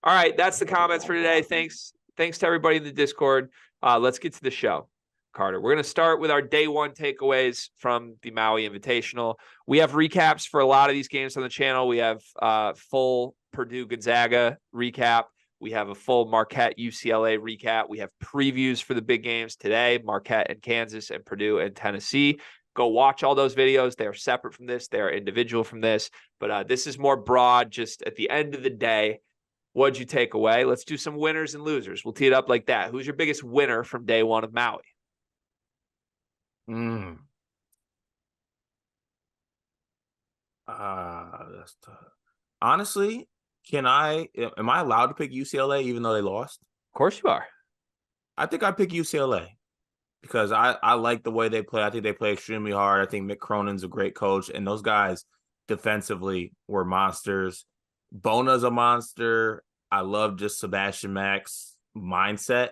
All right, that's the comments for today. Thanks to everybody in the Discord. Let's get to the show. Carter, we're going to start with our day one takeaways from the Maui Invitational. We have recaps for a lot of these games on the channel. We have full Purdue Gonzaga recap. We have a full Marquette UCLA recap. We have previews for the big games today, Marquette and Kansas and Purdue and Tennessee. Go watch all those videos. They are separate from this. They are individual from this. But this is more broad, just at the end of the day. What'd you take away? Let's do some winners and losers. We'll tee it up like that. Who's your biggest winner from day one of Maui? That's tough. Honestly, am I allowed to pick UCLA even though they lost? Of course you are. I think I pick UCLA because I like the way they play. I think they play extremely hard. I think Mick Cronin's a great coach, and those guys defensively were monsters. Bona's a monster. I love just Sebastian Mack's mindset,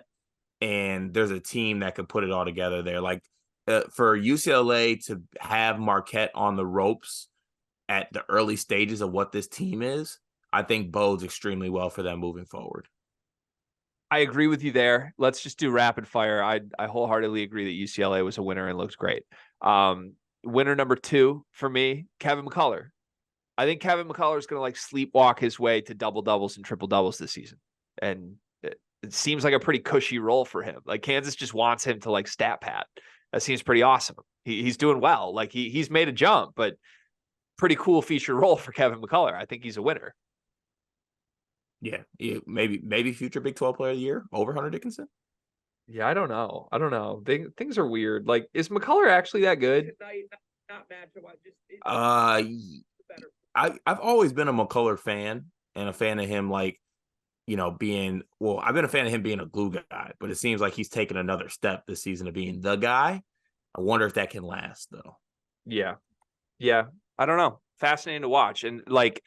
and there's a team that could put it all together there. Like for UCLA to have Marquette on the ropes at the early stages of what this team is, I think bodes extremely well for them moving forward. I agree with you there. Let's just do rapid fire. I wholeheartedly agree that UCLA was a winner and looks great. Winner number 2 for me, Kevin McCullough. I think Kevin McCullough is going to like sleepwalk his way to double doubles and triple doubles this season. And it seems like a pretty cushy role for him. Like Kansas just wants him to like stat pad. That seems pretty awesome. He's doing well. Like he's made a jump, but pretty cool feature role for Kevin McCullough. I think he's a winner. Yeah, maybe future Big 12 player of the year over Hunter Dickinson. Yeah, I don't know. Things are weird. Like, is McCullough actually that good? I've always been a McCullough fan and a fan of him, like, I've been a fan of him being a glue guy, but it seems like he's taken another step this season of being the guy. I wonder if that can last though. Yeah. I don't know. Fascinating to watch. And like,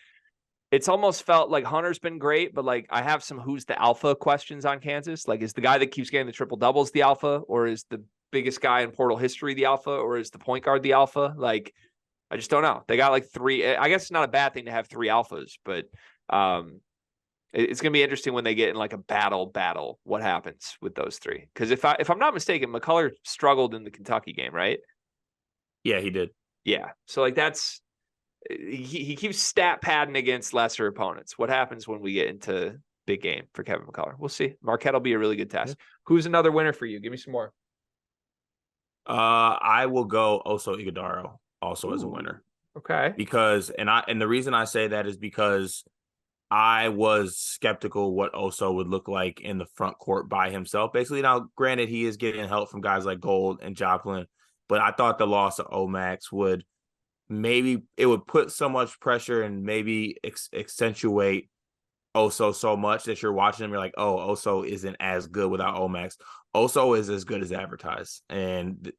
it's almost felt like Hunter's been great, but like I have some who's the alpha questions on Kansas. Like, is the guy that keeps getting the triple doubles the alpha, or is the biggest guy in portal history the alpha, or is the point guard the alpha? Like, I just don't know. They got like 3. I guess it's not a bad thing to have 3 alphas, but it's going to be interesting when they get in like a battle. What happens with those 3? Because if I'm not mistaken, McCullough struggled in the Kentucky game, right? Yeah, he did. Yeah. So like he keeps stat padding against lesser opponents. What happens when we get into big game for Kevin McCullough? We'll see. Marquette will be a really good test. Yeah. Who's another winner for you? Give me some more. I will go Oso Ighodaro also as a winner. Okay. Because and the reason I say that is because I was skeptical what Oso would look like in the front court by himself. Basically, now granted he is getting help from guys like Gold and Joplin, but I thought the loss of Omax would put so much pressure and maybe accentuate Oso so much that you're watching him, you're like, oh, Oso isn't as good without Omax. Oso is as good as advertised. And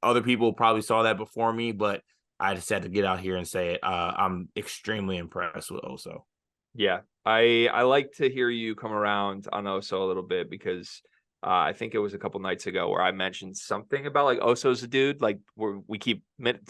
other people probably saw that before me, but I just had to get out here and say it. I'm extremely impressed with Oso. Yeah, I like to hear you come around on Oso a little bit because I think it was a couple nights ago where I mentioned something about like Oso's a dude. Like we keep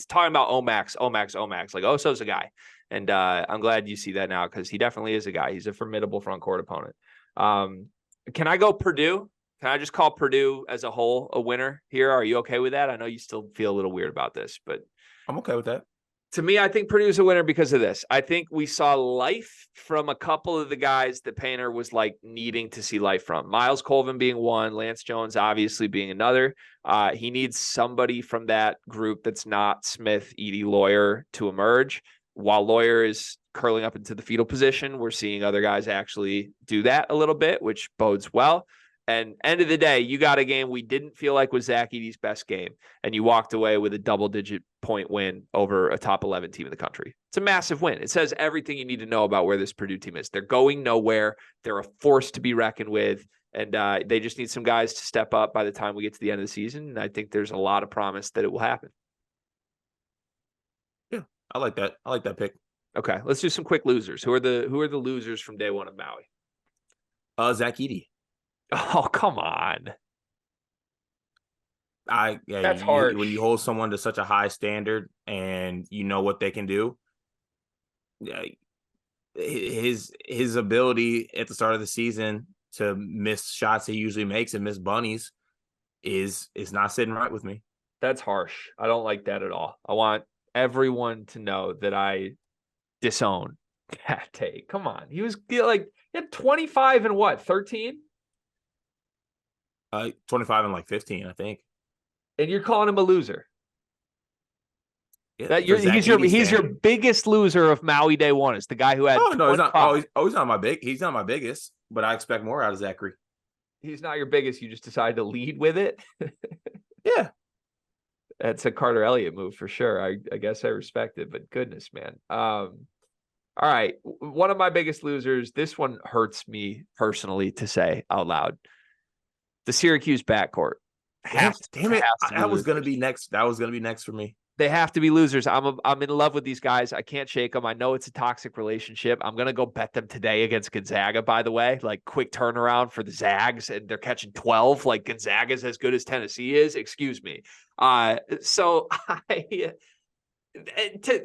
talking about Omax. Like Oso's a guy. And I'm glad you see that now because he definitely is a guy. He's a formidable front court opponent. Can I go Purdue? Can I just call Purdue as a whole a winner here? Are you okay with that? I know you still feel a little weird about this, but I'm okay with that. To me, I think Purdue's a winner because of this. I think we saw life from a couple of the guys that Painter was like needing to see life from. Miles Colvin being one, Lance Jones obviously being another. He needs somebody from that group that's not Smith, Edey, Lawyer to emerge. While Lawyer is curling up into the fetal position, we're seeing other guys actually do that a little bit, which bodes well. And end of the day, you got a game we didn't feel like was Zach Edey's best game, and you walked away with a double-digit point win over a top 11 team in the country. It's a massive win. It says everything you need to know about where this Purdue team is. They're going nowhere. They're a force to be reckoned with, and they just need some guys to step up by the time we get to the end of the season, and I think there's a lot of promise that it will happen. Yeah, I like that. I like that pick. Okay, let's do some quick losers. Who are the losers from day one of Maui? Zach Edey. Oh, come on. That's hard. When you hold someone to such a high standard and you know what they can do, yeah, his ability at the start of the season to miss shots he usually makes and miss bunnies is not sitting right with me. That's harsh. I don't like that at all. I want everyone to know that I disown that take. Come on. He had 25 and what, 13? 25 and like 15, I think. And you're calling him a loser. Yeah, He's your biggest loser of Maui Day One. Is the guy who had. Oh no, he's not. He's not my big. He's not my biggest, but I expect more out of Zachary. He's not your biggest. You just decided to lead with it. Yeah, that's a Carter Elliott move for sure. I guess I respect it, but goodness, man. All right, one of my biggest losers. This one hurts me personally to say out loud. The Syracuse backcourt. Damn it! That was gonna be next. That was gonna be next for me. They have to be losers. I'm in love with these guys. I can't shake them. I know it's a toxic relationship. I'm gonna go bet them today against Gonzaga. By the way, like quick turnaround for the Zags, and they're catching 12. Like Gonzaga's as good as Tennessee is. Excuse me.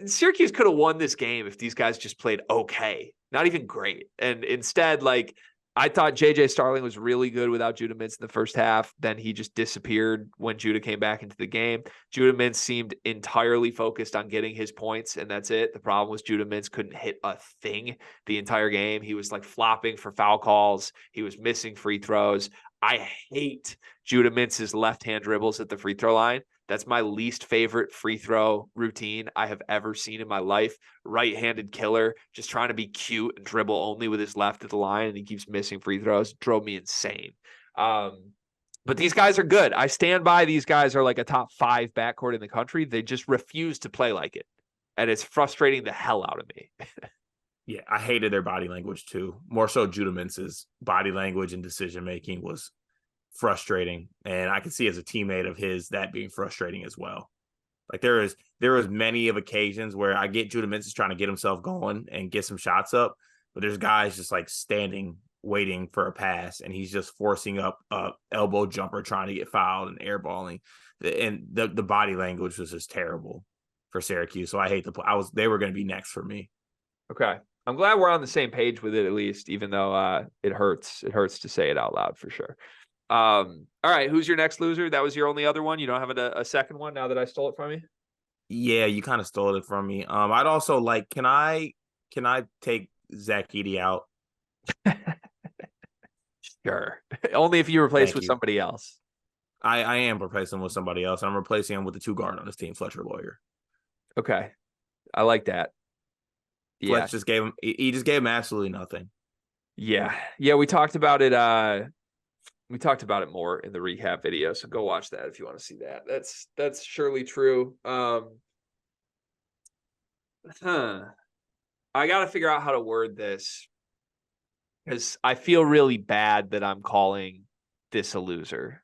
Syracuse could have won this game if these guys just played okay, not even great, and instead, like. I thought J.J. Starling was really good without Judah Mintz in the first half. Then he just disappeared when Judah came back into the game. Judah Mintz seemed entirely focused on getting his points, and that's it. The problem was Judah Mintz couldn't hit a thing the entire game. He was like flopping for foul calls. He was missing free throws. I hate Judah Mintz's left-hand dribbles at the free throw line. That's my least favorite free throw routine I have ever seen in my life. Right-handed killer, just trying to be cute and dribble only with his left at the line, and he keeps missing free throws. Drove me insane. But these guys are good. I stand by these guys are like a top 5 backcourt in the country. They just refuse to play like it. And it's frustrating the hell out of me. Yeah, I hated their body language too. More so Judah Mintz's body language and decision-making was frustrating, and I can see as a teammate of his that being frustrating as well. Like there was many of occasions where I get Judah Mintz is trying to get himself going and get some shots up, but there's guys just like standing waiting for a pass, and he's just forcing up a elbow jumper trying to get fouled and airballing, and the body language was just terrible for Syracuse. So I hate they were going to be next for me. Okay, I'm glad we're on the same page with it at least, even though it hurts to say it out loud for sure. All right, who's your next loser? That was your only other one. You don't have a second one now that I stole it from you? Yeah, you kind of stole it from me. I'd also like, can I take Zach Edey out? Sure. Only if you replace with somebody else. I am replacing with somebody else. I'm replacing him with the 2 guard on his team, Fletcher Lawyer. Okay. I like that. Yeah. Fletch just gave him absolutely nothing. Yeah. Yeah, we talked about it. We talked about it more in the recap video, so go watch that if you want to see that. That's surely true. I got to figure out how to word this because I feel really bad that I'm calling this a loser,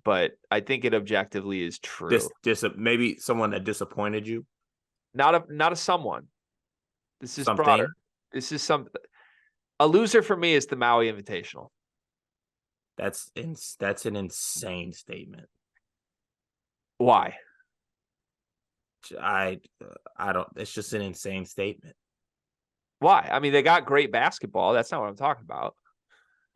but I think it objectively is true. Maybe someone that disappointed you. Not a someone. This is broader. This is a loser for me is the Maui Invitational. That's an insane statement. Why? I don't. It's just an insane statement. Why? I mean, they got great basketball. That's not what I'm talking about.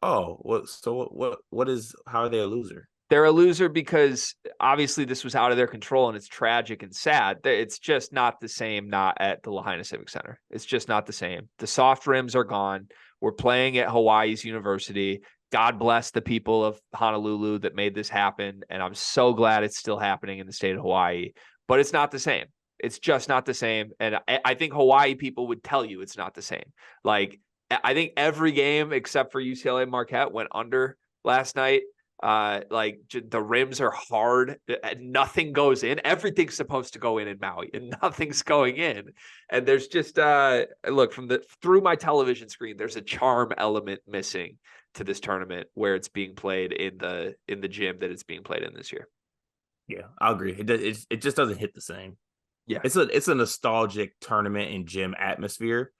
Oh, what is? How are they a loser? They're a loser because obviously this was out of their control and it's tragic and sad. It's just not the same. Not at the Lahaina Civic Center. It's just not the same. The soft rims are gone. We're playing at Hawaii's University. God bless the people of Honolulu that made this happen. And I'm so glad it's still happening in the state of Hawaii, but it's not the same. It's just not the same. And I think Hawaii people would tell you it's not the same. Like, I think every game except for UCLA Marquette went under last night. The rims are hard. Nothing goes in. Everything's supposed to go in Maui and nothing's going in. And there's just, look through my television screen, there's a charm element missing to this tournament where it's being played in the gym that it's being played in this year. Yeah, I'll agree. It just doesn't hit the same. Yeah, it's a nostalgic tournament and gym atmosphere.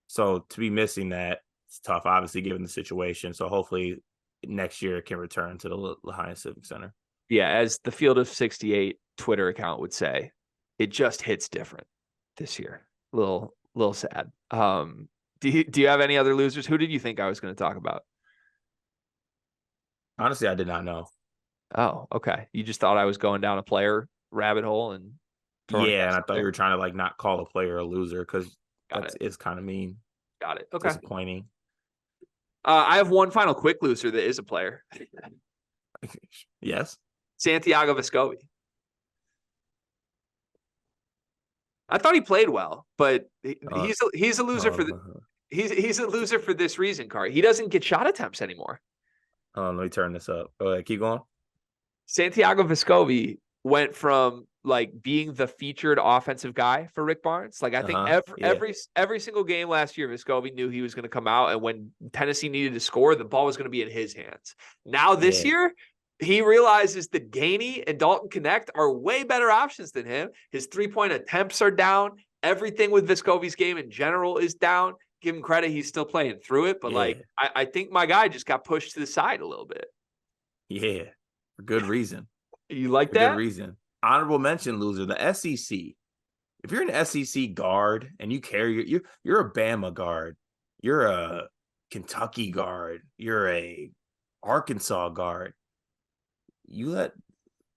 So to be missing that, it's tough, obviously, given the situation. So hopefully next year it can return to the Lahaina Civic Center. Yeah, as the Field of 68 Twitter account would say, it just hits different this year. Little sad. Do you have any other losers? Who did you think I was going to talk about? Honestly, I did not know. Oh, okay. You just thought I was going down a player rabbit hole and throwing Yeah, and guys I out thought you there. were trying to like not call a player a loser because Got it. it's kind of mean, Got it. Okay. disappointing. I have one final quick loser that is a player. Yes. Santiago Vescovi. I thought he played well, but Uh, he's a loser for the he's a loser for this reason, Car. He doesn't get shot attempts anymore. let me turn this up. Go ahead, keep going. Santiago Vescovi went from like being the featured offensive guy for Rick Barnes. Like I think Yeah, every single game last year, Vescovi knew he was going to come out, and when Tennessee needed to score, the ball was going to be in his hands. Now this yeah, year, he realizes that Gainey and Dalton Connect are way better options than him. His 3-point attempts are down. Everything with Vescovi's game in general is down. Give him credit, he's still playing through it, but yeah, like I think my guy just got pushed to the side a little bit. yeah. For good reason. You like For good that? reason. Honorable mention loser, the SEC. If you're an SEC guard and you carry you're a Bama guard, you're a Kentucky guard, you're a Arkansas guard. You let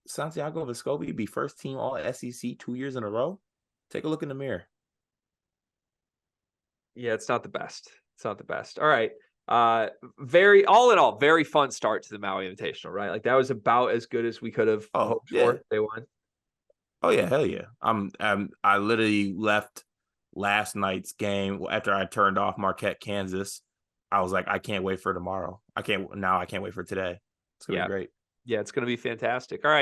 Santiago Vescovi be first team all SEC 2 years in a row? Take a look in the mirror. Yeah, it's not the best. It's not the best. All right. Very all in all, very fun start to the Maui Invitational, right? Like that was about as good as we could have Oh, hoped yeah. for. They won. Oh yeah, hell yeah. I literally left last night's game after I turned off Marquette, Kansas. I was like, I can't wait for tomorrow. I can't wait for today. It's gonna be Yeah. great. Yeah, it's gonna be fantastic. All right.